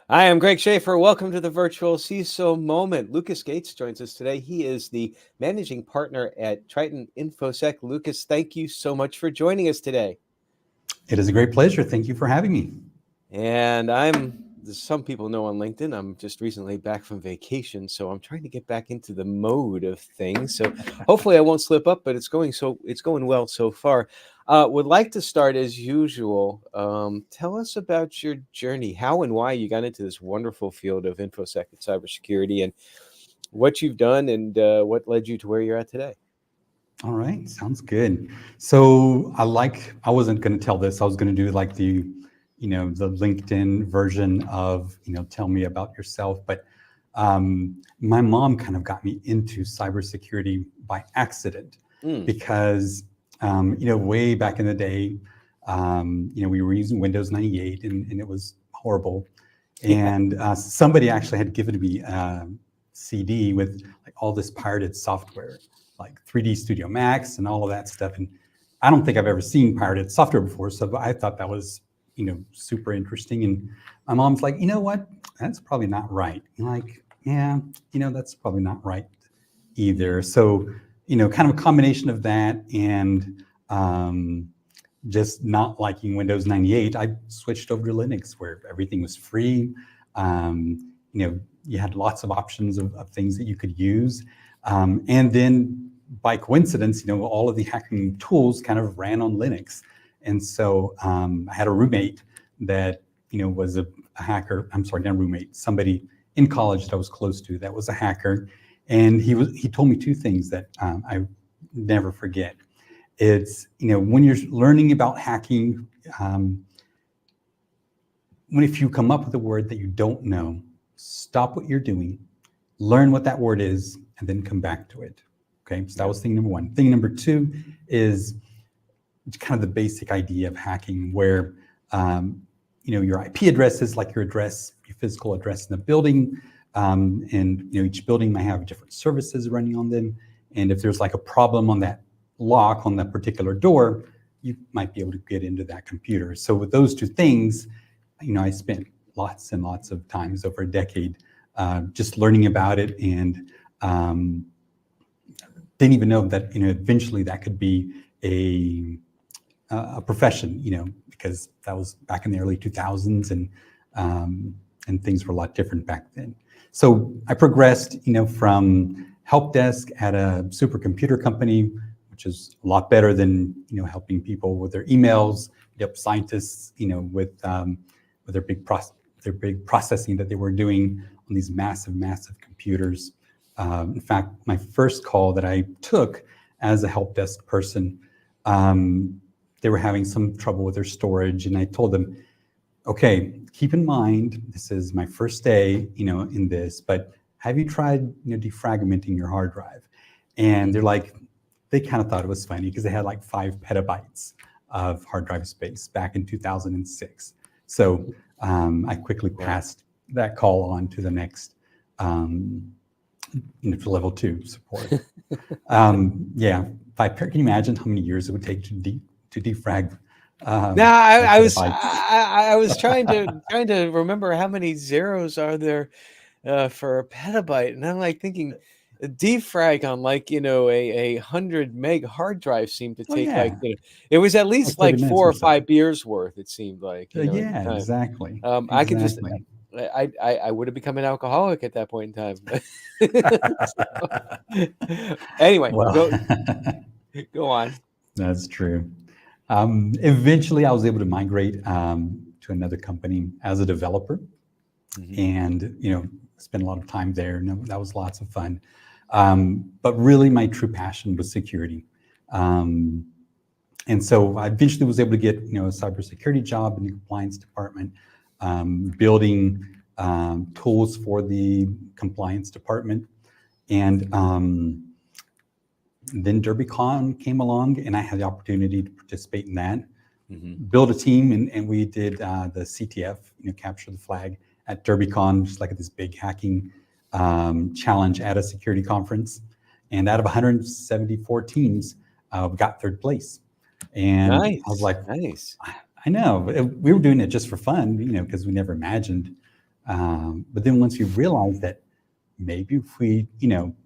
Hi, I'm Greg Schaefer. Welcome to the virtual CISO moment. Lucas Gates joins us today. He is the managing partner at Triton Infosec. Lucas, thank you so much for joining us today. It is a great pleasure. Thank you for having me. And some people know on LinkedIn, I'm just recently back from vacation, so I'm trying to get back into the mode of things. So hopefully I won't slip up, but it's going well so far. Would like to start as usual. Tell us about your journey, how and why you got into this wonderful field of InfoSec and cybersecurity, and what you've done and what led you to where you're at today. All right, sounds good. So I wasn't going to tell this. I was going to do like the LinkedIn version of, tell me about yourself. But my mom kind of got me into cybersecurity by accident because, way back in the day, we were using Windows 98 and it was horrible. And somebody actually had given me a CD with like all this pirated software, like 3D Studio Max and all of that stuff. And I don't think I've ever seen pirated software before. So I thought that was, super interesting. And my mom's like, you know what? That's probably not right. And like, yeah, that's probably not right either. So, kind of a combination of that and just not liking Windows 98, I switched over to Linux where everything was free. You had lots of options of things that you could use. And then by coincidence, all of the hacking tools kind of ran on Linux. And so I had a roommate that, was a hacker. I'm sorry, not a roommate, somebody in college that I was close to that was a hacker. And he told me two things that I never forget. It's, when you're learning about hacking, if you come up with a word that you don't know, stop what you're doing, learn what that word is, and then come back to it. Okay, so that was thing number one. Thing number two is kind of the basic idea of hacking where, your IP address is like your address, your physical address in the building. And each building might have different services running on them. And if there's like a problem on that lock on that particular door, you might be able to get into that computer. So with those two things, I spent lots and lots of times over a decade just learning about it, and didn't even know that eventually that could be a profession, because that was back in the early 2000s, and things were a lot different back then. So I progressed, from help desk at a supercomputer company, which is a lot better than helping people with their emails. Help scientists, with their big processing that they were doing on these massive computers. In fact, my first call that I took as a help desk person, they were having some trouble with their storage, and I told them, okay, keep in mind, this is my first day, in this, but have you tried, defragmenting your hard drive? And they're like, they kind of thought it was funny because they had like 5 petabytes of hard drive space back in 2006. So I quickly passed that call on to the next, to level 2 support. Can you imagine how many years it would take to defrag? I was trying to remember how many zeros are there for a petabyte, and I'm like thinking a defrag on like a 100 meg hard drive seemed to take it was at least like 4 or 5 beers worth. It seemed like exactly. I could just I would have become an alcoholic at that point in time. Anyway, go on. That's true. Eventually, I was able to migrate to another company as a developer, and spent a lot of time there. And that was lots of fun. But really, my true passion was security, and so I eventually was able to get a cybersecurity job in the compliance department, building tools for the compliance department, and then DerbyCon came along, and I had the opportunity to participate in that, build a team, and we did the CTF, capture the flag at DerbyCon, just like at this big hacking challenge at a security conference. And out of 174 teams, we got 3rd place. And I was like, nice. I know, we were doing it just for fun, because we never imagined But then once you realize that maybe if we,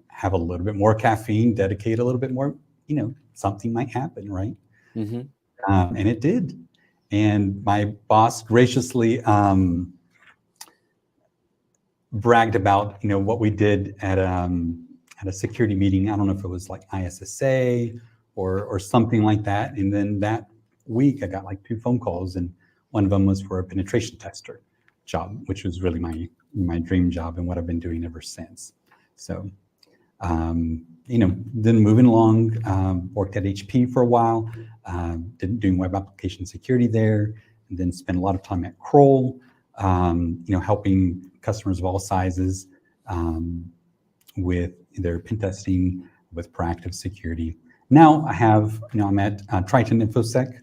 have a little bit more caffeine, dedicate a little bit more, something might happen, right? Mm-hmm. And it did. And my boss graciously bragged about, what we did at a security meeting. I don't know if it was like ISSA or something like that. And then that week I got like 2 phone calls, and one of them was for a penetration tester job, which was really my dream job and what I've been doing ever since. So, then moving along, worked at HP for a while, doing web application security there, and then spent a lot of time at Kroll, helping customers of all sizes with their pen testing, with proactive security. Now I have, I'm at Triton Infosec,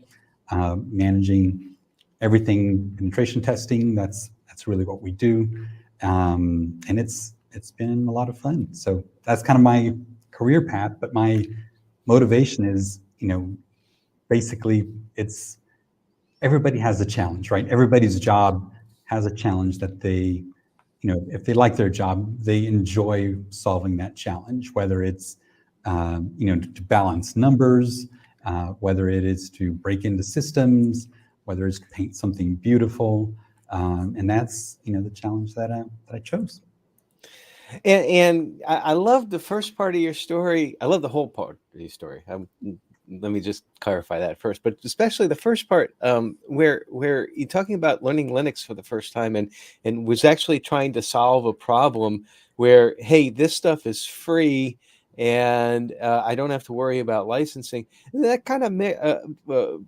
managing everything penetration testing. That's really what we do, and it's been a lot of fun. So that's kind of my career path. But my motivation is, basically it's everybody has a challenge, right? Everybody's job has a challenge that they, if they like their job, they enjoy solving that challenge, whether it's, to balance numbers, whether it is to break into systems, whether it's to paint something beautiful. And that's, the challenge that I chose. And I love the first part of your story. I love the whole part of your story. Let me just clarify that first, but especially the first part, where you're talking about learning Linux for the first time and was actually trying to solve a problem where, hey, this stuff is free and I don't have to worry about licensing. And that kind of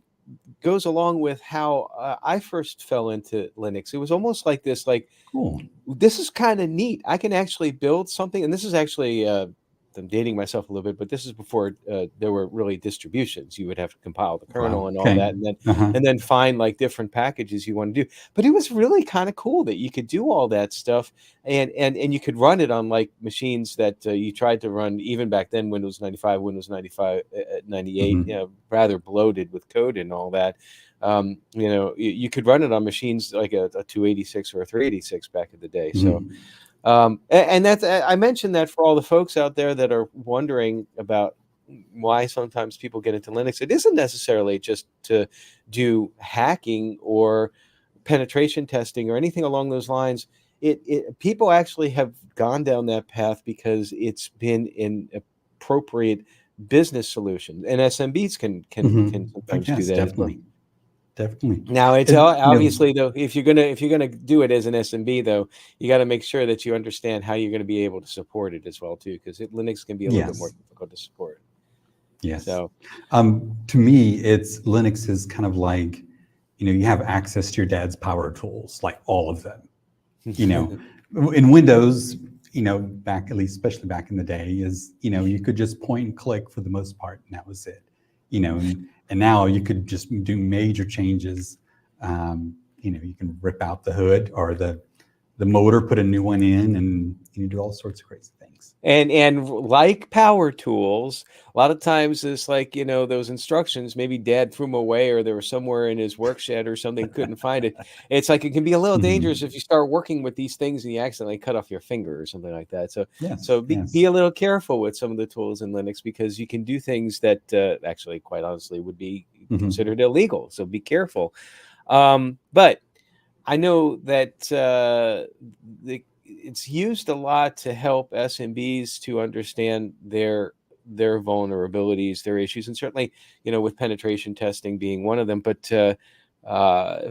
goes along with how I first fell into Linux. It was almost like this, Cool. This is kind of neat. I can actually build something, and this is actually I'm dating myself a little bit, but this is before there were really distributions. You would have to compile the kernel and all that, and then find like different packages you want to do. But it was really kind of cool that you could do all that stuff, and you could run it on like machines that you tried to run even back then, Windows 95, Windows 98, rather bloated with code and all that. You could run it on machines like a 286 or a 386 back in the day. So. And that's, I mentioned that for all the folks out there that are wondering about why sometimes people get into Linux. It isn't necessarily just to do hacking or penetration testing or anything along those lines. People actually have gone down that path because it's been an appropriate business solution, and SMBs can sometimes do that as well. Definitely. Now it's obviously though, if you're gonna do it as an SMB though, you got to make sure that you understand how you're going to be able to support it as well too, because Linux can be a little bit more difficult to support. Yes. So, to me, Linux is kind of like, you have access to your dad's power tools, like all of them. In Windows, especially back in the day, you could just point and click for the most part, and that was it. And now you could just do major changes. You can rip out the hood or the motor, put a new one in, and you do all sorts of crazy things. And like power tools, a lot of times it's like, those instructions, maybe dad threw them away or they were somewhere in his work shed or something, couldn't find it. It's like it can be a little dangerous if you start working with these things and you accidentally cut off your finger or something like that. So be a little careful with some of the tools in Linux, because you can do things that actually, quite honestly, would be considered illegal. So be careful. But I know that it's used a lot to help SMBs to understand their vulnerabilities, their issues, and certainly, with penetration testing being one of them. But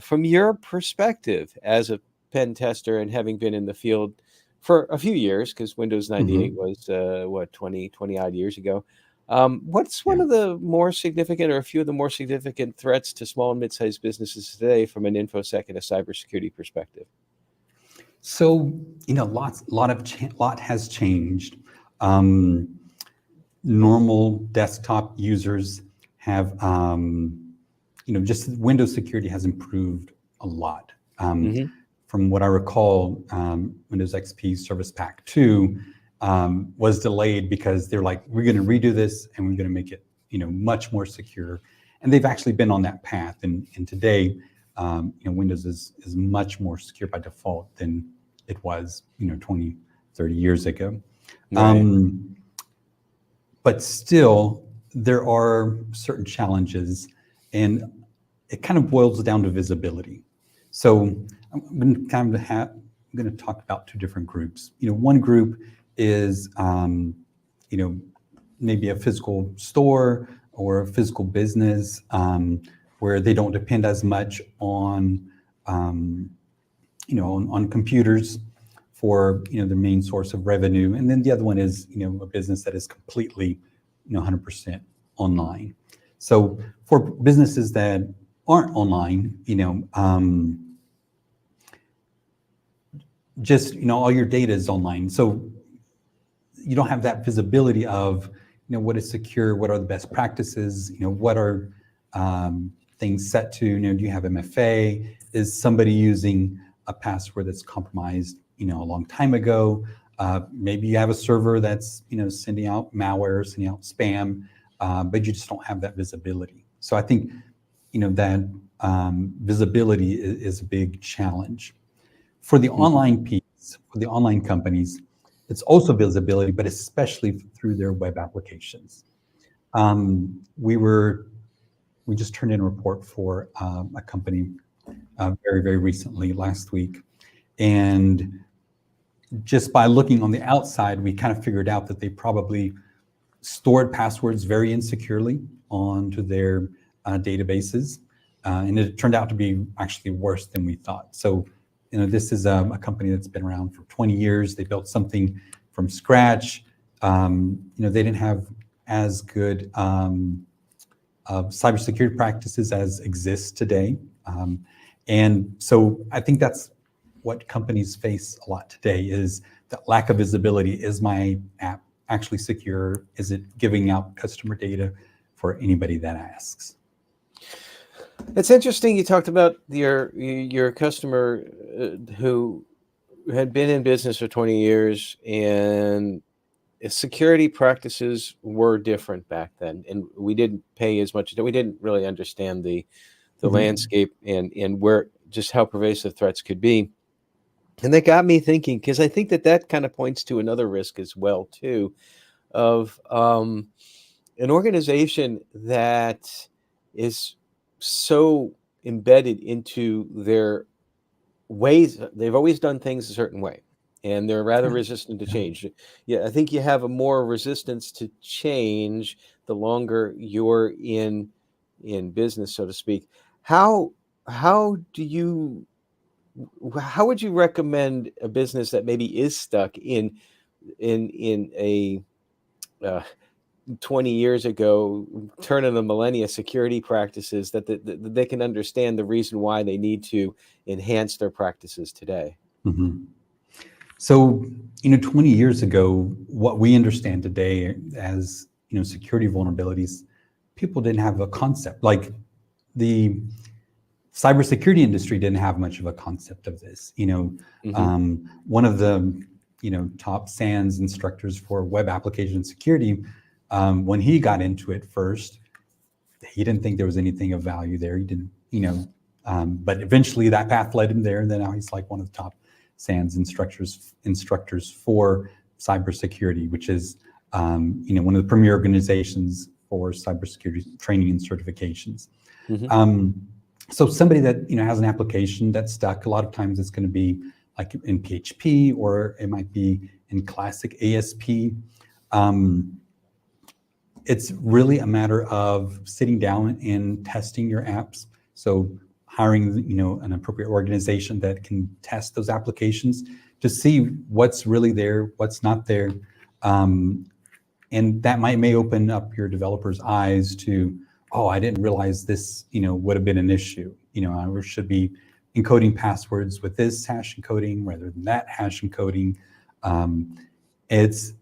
from your perspective as a pen tester and having been in the field for a few years, because Windows 98 was 20 odd years ago, what's one of the more significant, or a few of the more significant threats to small and mid-sized businesses today from an InfoSec and a cybersecurity perspective? So, lot has changed. Normal desktop users have, just Windows security has improved a lot. From what I recall, Windows XP Service Pack 2 was delayed because they're like, we're going to redo this and we're going to make it, much more secure. And they've actually been on that path. And today, Windows is much more secure by default than it was, 20, 30 years ago. Right. But still, there are certain challenges, and it kind of boils down to visibility. So I'm going to talk about two different groups. One group is, maybe a physical store or a physical business where they don't depend as much on, on computers for their main source of revenue. And then the other one is a business that is completely 100% online. So for businesses that aren't online, just all your data is online. So you don't have that visibility of what is secure, what are the best practices, what are things set to, do you have MFA? Is somebody using a password that's compromised a long time ago? Maybe you have a server that's sending out malware, sending out spam, but you just don't have that visibility. So I think that visibility is a big challenge. For the online piece, for the online companies, it's also visibility, but especially through their web applications. We just turned in a report for a company very, very recently, last week, and just by looking on the outside, we kind of figured out that they probably stored passwords very insecurely onto their databases, and it turned out to be actually worse than we thought. So, this is a company that's been around for 20 years. They built something from scratch. They didn't have as good cybersecurity practices as exist today, and so I think that's what companies face a lot today, is that lack of visibility. Is my app actually secure? Is it giving out customer data for anybody that asks? It's interesting you talked about your customer who had been in business for 20 years, and security practices were different back then, and we didn't pay as much. We didn't really understand the landscape and where, just how pervasive threats could be. And that got me thinking, because I think that kind of points to another risk as well too, of an organization that is so embedded into their ways. They've always done things a certain way, and they're rather resistant to change. Yeah, I think you have a more resistance to change the longer you're in business, so to speak. How would you recommend a business that maybe is stuck in a 20 years ago, turn of the millennia security practices, that they can understand the reason why they need to enhance their practices today? So, 20 years ago, what we understand today as, security vulnerabilities, people didn't have a concept. Like, the cybersecurity industry didn't have much of a concept of this. One of the, top SANS instructors for web application security, when he got into it first, he didn't think there was anything of value there. He didn't, but eventually that path led him there, and then now he's like one of the top SANS instructors for cybersecurity, which is, one of the premier organizations for cybersecurity training and certifications. So somebody that has an application that's stuck, a lot of times it's going to be like in PHP, or it might be in classic ASP. It's really a matter of sitting down and testing your apps. So hiring, an appropriate organization that can test those applications to see what's really there, what's not there. And that may open up your developers' eyes to, oh, I didn't realize this, would have been an issue. I should be encoding passwords with this hash encoding rather than that hash encoding. It's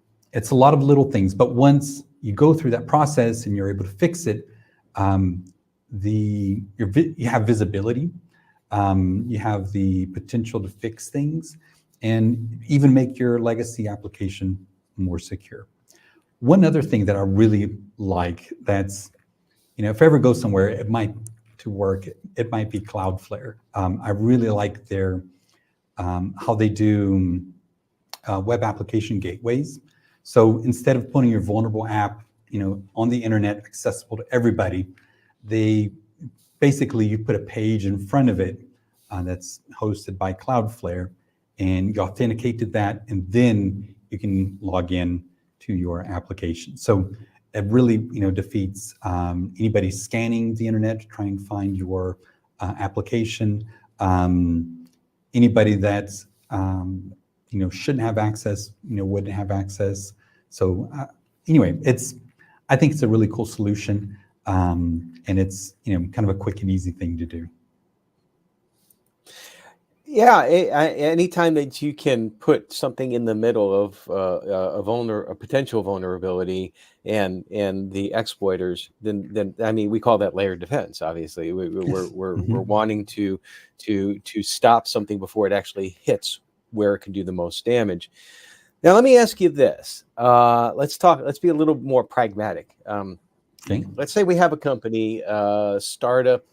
a lot of little things, but once you go through that process and you're able to fix it, you have visibility, you have the potential to fix things, and even make your legacy application more secure. One other thing that I really like, that's, if I ever go somewhere, it might be Cloudflare. I really like their how they do web application gateways. So instead of putting your vulnerable app, on the internet accessible to everybody, they basically, you put a page in front of it that's hosted by Cloudflare, and you authenticate to that, and then you can log in to your application. So it really, defeats anybody scanning the internet to try and find your application. Anybody that's shouldn't have access, wouldn't have access. So anyway, I think it's a really cool solution, and it's kind of a quick and easy thing to do. Yeah, anytime that you can put something in the middle of a potential vulnerability and the exploiters, then I mean, we call that layered defense. Obviously, we're wanting to stop something before it actually hits where it can do the most damage. Now, let me ask you this. Let's be a little more pragmatic. Okay. Let's say we have a company, startup,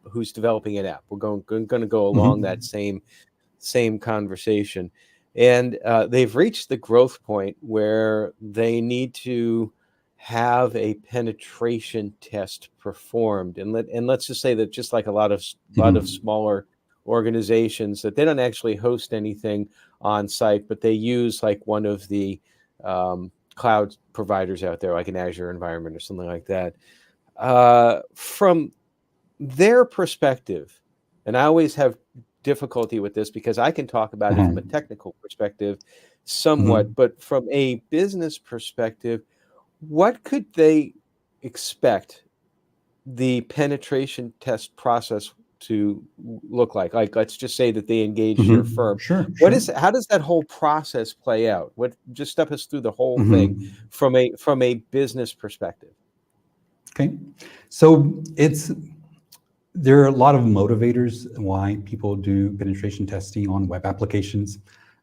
who's developing an app. We're going to go along that same conversation, and they've reached the growth point where they need to have a penetration test performed. And let's just say that, just like a lot of smaller organizations, that they don't actually host anything on site, but they use like one of the cloud providers out there, like an Azure environment or something like that. From their perspective, and I always have difficulty with this because I can talk about it from a technical perspective somewhat, but from a business perspective, what could they expect the penetration test process to look like? Like, let's just say that they engage your firm. Sure. How does that whole process play out? Just step us through the whole thing from a business perspective. Okay, so there are a lot of motivators why people do penetration testing on web applications.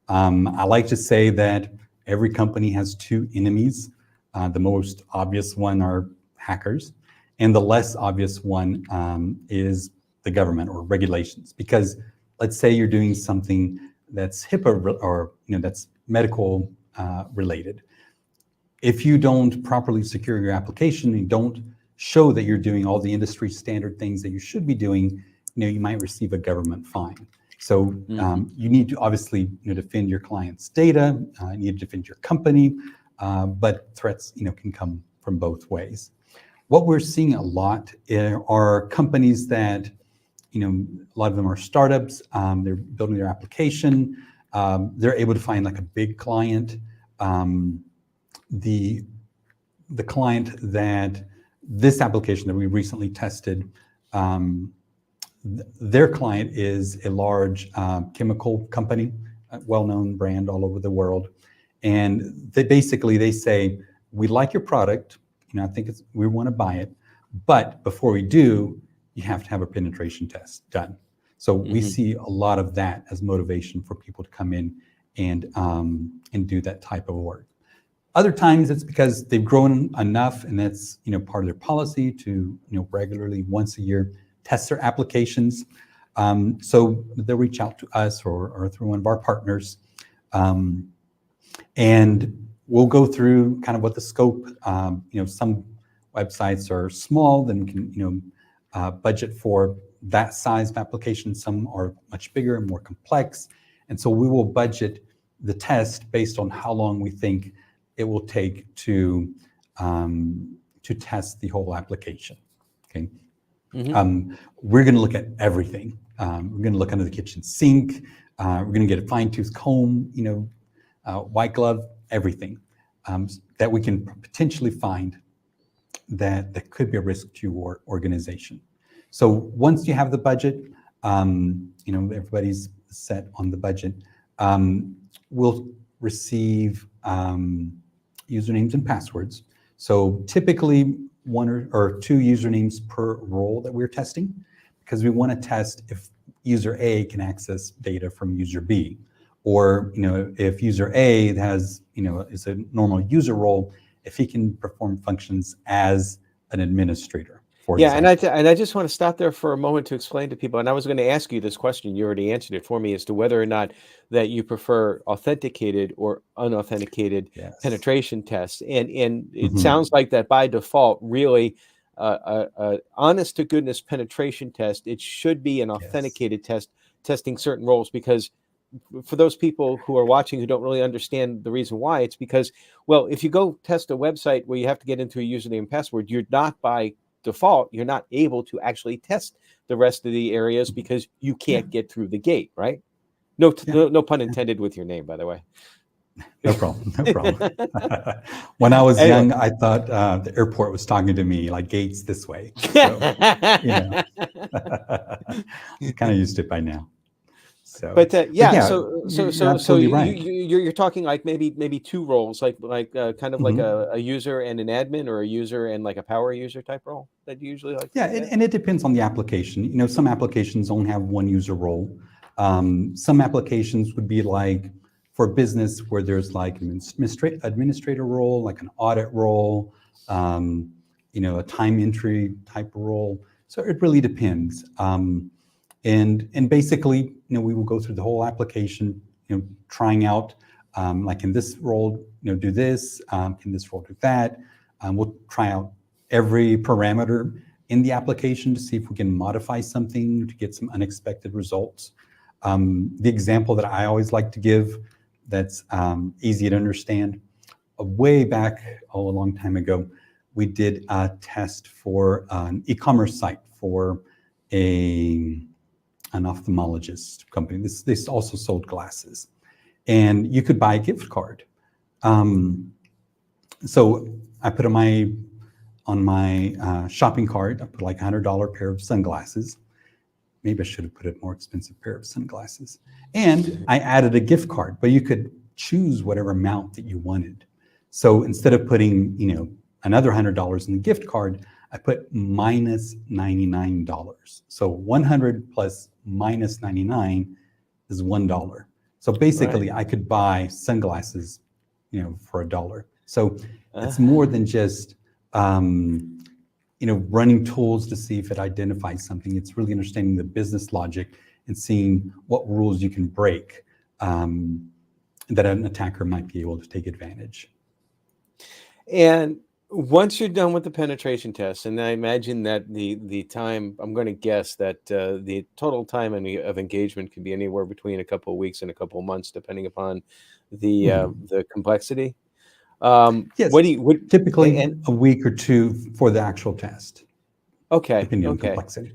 I like to say that every company has two enemies. The most obvious one are hackers, and the less obvious one is the government or regulations. Because let's say you're doing something that's HIPAA or that's medical related. If you don't properly secure your application and don't show that you're doing all the industry standard things that you should be doing, you might receive a government fine. So you need to obviously defend your client's data, you need to defend your company, but threats can come from both ways. What we're seeing a lot are companies that, a lot of them are startups, they're building their application, they're able to find like a big client. The client that this application that we recently tested, their client is a large chemical company, a well-known brand all over the world. And they say, we like your product, I think we want to buy it, but before we do, you have to have a penetration test done. So we see a lot of that as motivation for people to come in and do that type of work. Other times it's because they've grown enough, and that's part of their policy to regularly once a year test their applications. So they'll reach out to us or through one of our partners, and we'll go through kind of what the scope. Some websites are small, then we can budget for that size of application. Some are much bigger and more complex, and so we will budget the test based on how long we think it will take to test the whole application. Okay, we're going to look at everything. We're going to look under the kitchen sink. We're going to get a fine-tooth comb, white glove, everything that we can potentially find that could be a risk to your organization. So once you have the budget, everybody's set on the budget, we'll receive usernames and passwords. So typically one or two usernames per role that we're testing, because we want to test if user A can access data from user B, or if user A has is a normal user role, if he can perform functions as an administrator. for Yeah, and example. I just want to stop there for a moment to explain to people, and I was going to ask you this question, you already answered it for me, as to whether or not that you prefer authenticated or unauthenticated Yes. penetration tests. And it Mhm. sounds like that by default, really, honest to goodness penetration test, it should be an Yes. authenticated test testing certain roles, because for those people who are watching who don't really understand the reason why, it's because, well, if you go test a website where you have to get into a username and password, you're not, by default, you're not able to actually test the rest of the areas because you Yeah. can't get through the gate, right? No, Yeah. no pun Yeah. intended with your name, by the way. No problem. No problem. When I was Anyway. young, I thought the airport was talking to me, like gates this way. So, you know, I'm kind of used to it by now. So, But but yeah, yeah, you're so absolutely right. you're talking like maybe two roles, like kind of like Mhm. a user and an admin, or a user and like a power user type role that you usually like to Yeah, look at. and it depends on the application. Some applications only have one user role. Some applications would be like for business where there's like an administrator role, like an audit role, a time entry type of role. So it really depends. And basically, we will go through the whole application, trying out, like in this role, do this, in this role, do that. We'll try out every parameter in the application to see if we can modify something to get some unexpected results. The example that I always like to give that's easy to understand, way back, a long time ago, we did a test for an e-commerce site for an ophthalmologist company. This also sold glasses, and you could buy a gift card. So I put on my shopping cart, I put like $100 pair of sunglasses. Maybe I should have put a more expensive pair of sunglasses. And I added a gift card, but you could choose whatever amount that you wanted. So instead of putting, another $100 in the gift card, I put minus $99. So 100 plus minus 99 is $1. So Right. basically I could buy sunglasses, for $1. So it's more Uh, than just, running tools to see if it identifies something. It's really understanding the business logic and seeing what rules you can break, that an attacker might be able to take advantage. and once you're done with the penetration test, and I imagine that the time, I'm going to guess that the total time of engagement can be anywhere between a couple of weeks and a couple of months, depending upon Mhm. the complexity. Yes, What do you what typically and a week or two for the actual test, okay, depending on okay. complexity.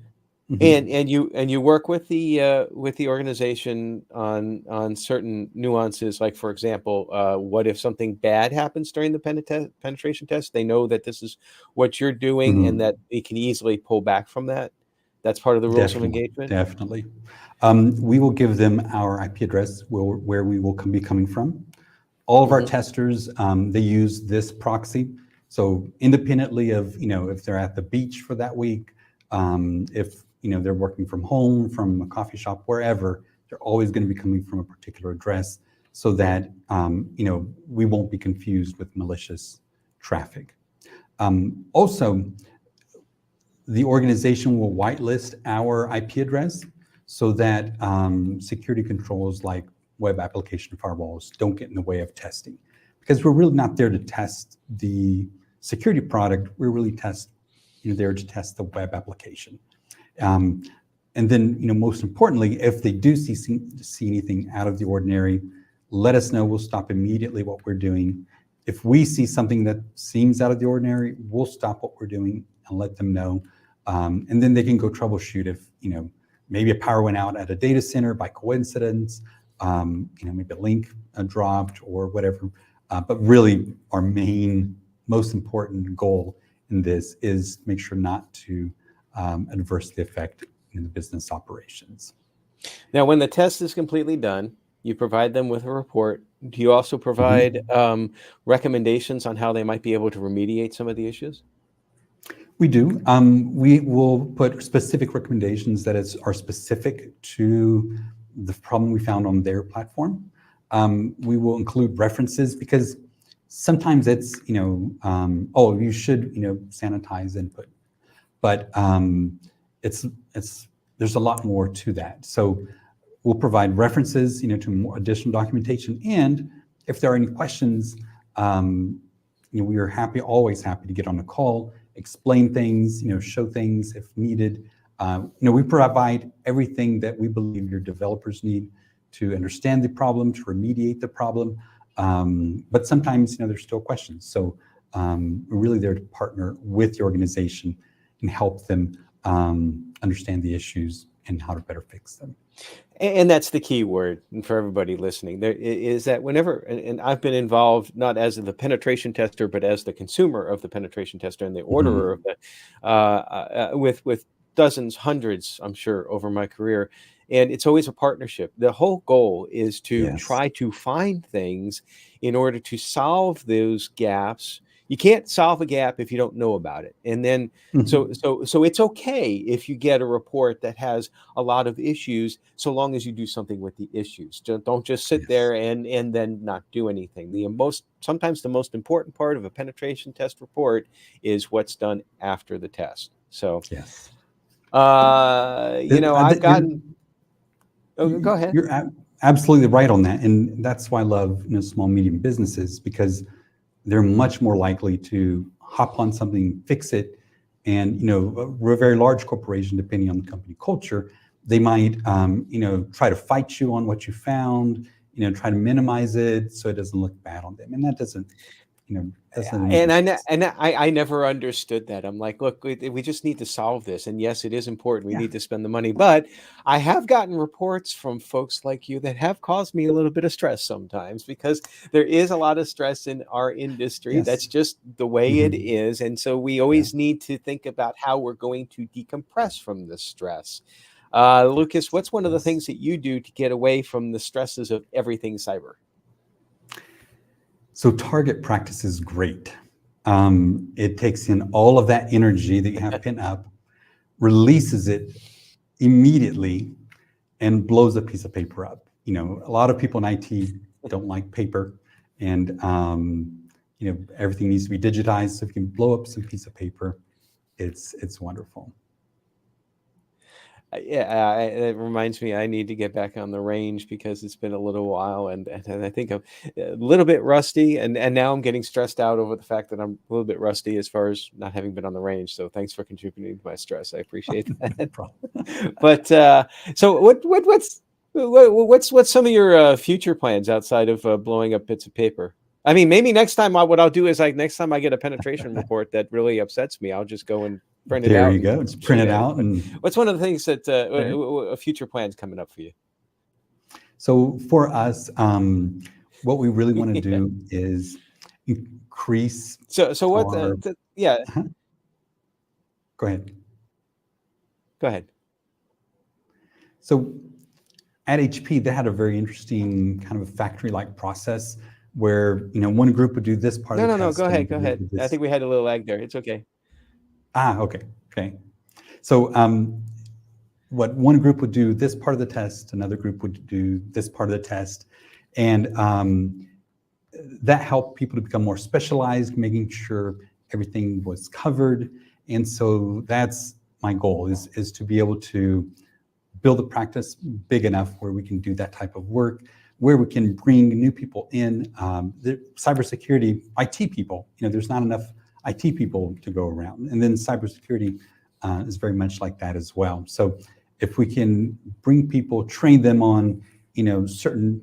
And you work with the organization on certain nuances, like, for example, what if something bad happens during the penetration test? They know that this is what you're doing, and Mhm. that they can easily pull back from that. That's part of the rules of Definitely, engagement. definitely. We will give them our IP address where we will be coming from. All of our Hmm. testers, they use this proxy. So independently of, if they're at the beach for that week, if, they're working from home, from a coffee shop, wherever, they're always going to be coming from a particular address so that, we won't be confused with malicious traffic. Also, the organization will whitelist our IP address so that security controls like web application firewalls don't get in the way of testing. Because we're really not there to test the security product, we're really there to test the web application. Um, and then, most importantly, if they do see anything out of the ordinary, let us know. We'll stop immediately what we're doing. If we see something that seems out of the ordinary, we'll stop what we're doing and let them know. And then they can go troubleshoot if, maybe a power went out at a data center by coincidence, maybe a link dropped or whatever. But really our most important goal in this is make sure not to adversely affect the business operations. Now, when the test is completely done, you provide them with a report. Do you also provide Mhm. recommendations on how they might be able to remediate some of the issues? We do. We will put specific recommendations that are specific to the problem we found on their platform. We will include references because sometimes it's, oh, you should, sanitize and put but it's there's a lot more to that. So we'll provide references, to more additional documentation, and if there are any questions, we are always happy to get on a call, explain things, show things if needed. We provide everything that we believe your developers need to understand the problem, to remediate the problem. But sometimes, there's still questions. So we're really there to partner with the organization and help them understand the issues and how to better fix them. And that's the key word for everybody listening. There is that whenever, and I've been involved not as the penetration tester, but as the consumer of the penetration tester and the orderer of the, with dozens, hundreds, I'm sure, over my career. And it's always a partnership. The whole goal is to try to find things in order to solve those gaps. You can't solve a gap if you don't know about it. And then, so it's okay if you get a report that has a lot of issues, so long as you do something with the issues. Don't just sit there and then not do anything. Sometimes the most important part of a penetration test report is what's done after the test. So, I've gotten. Go ahead. You're absolutely right on that, and that's why I love small medium businesses, because they're much more likely to hop on something, fix it, and a very large corporation, depending on the company culture, they might try to fight you on what you found, try to minimize it so it doesn't look bad on them, and that doesn't. I never understood that. I'm like, look, we just need to solve this. And yes, it is important. We need to spend the money. But I have gotten reports from folks like you that have caused me a little bit of stress sometimes, because there is a lot of stress in our industry. That's just the way it is. And so we always need to think about how we're going to decompress from the stress. Lucas, what's one of the things that you do to get away from the stresses of everything cyber? So target practice is great. It takes in all of that energy that you have pent up, releases it immediately, and blows a piece of paper up. A lot of people in IT don't like paper, and everything needs to be digitized. So if you can blow up some piece of paper, it's wonderful. It reminds me I need to get back on the range, because it's been a little while, and I think I'm a little bit rusty, and now I'm getting stressed out over the fact that I'm a little bit rusty as far as not having been on the range. So thanks for contributing to my stress. I appreciate that. No problem. But so what's some of your future plans outside of blowing up bits of paper? I mean, maybe next time what I'll do is, next time I get a penetration report that really upsets me, I'll just go and print it out. There you go. It's print it out. And what's one of the things that future plans coming up for you? So for us, what we really want to do is increase. So what? Go ahead. Go ahead. So at HP, they had a very interesting kind of a factory-like process where one group would do this part of the test. Go ahead. I think we had a little lag there. It's okay. Okay. So what one group would do this part of the test, another group would do this part of the test, and that helped people to become more specialized, making sure everything was covered. And so that's my goal, is to be able to build a practice big enough where we can do that type of work, where we can bring new people in. The cybersecurity, IT people, there's not enough IT people to go around. And then cybersecurity is very much like that as well. So if we can bring people, train them on, certain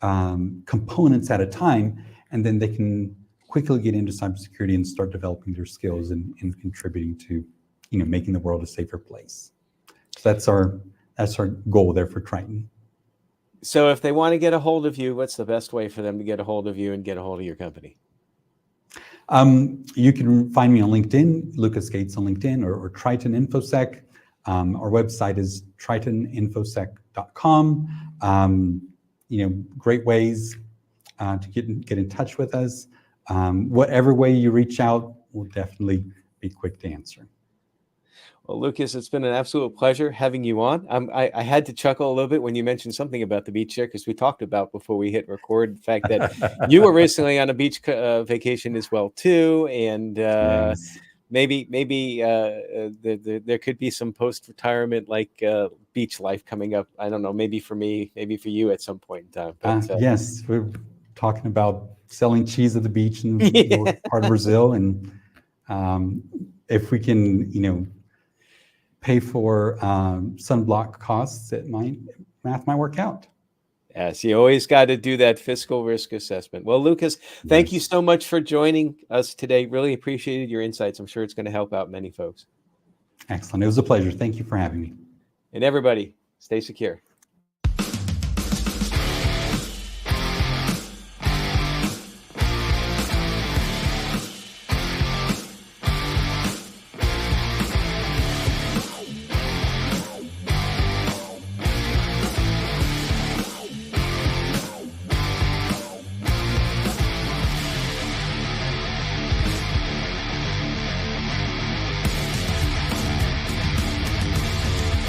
components at a time, and then they can quickly get into cybersecurity and start developing their skills and contributing to, making the world a safer place. So that's our goal there for Triton. So if they want to get a hold of you, what's the best way for them to get a hold of you and get a hold of your company? You can find me on LinkedIn, Lucas Gates on LinkedIn, or Triton Infosec. Our website is tritoninfosec.com. Great ways to get in touch with us. Whatever way you reach out, we'll definitely be quick to answer. Well, Lucas, it's been an absolute pleasure having you on. I had to chuckle a little bit when you mentioned something about the beach chair, because we talked about before we hit record the fact that you were recently on a beach vacation as well too, and maybe there could be some post-retirement like beach life coming up. I don't know. Maybe for me, maybe for you at some point in time. But yes, we're talking about selling cheese at the beach in the Yeah. north part of Brazil, and if we can, pay for sunblock costs, math might work out. Yes, you always got to do that fiscal risk assessment. Well, Lucas, thank you so much for joining us today. Really appreciated your insights. I'm sure it's going to help out many folks. Excellent. It was a pleasure. Thank you for having me. And everybody, stay secure.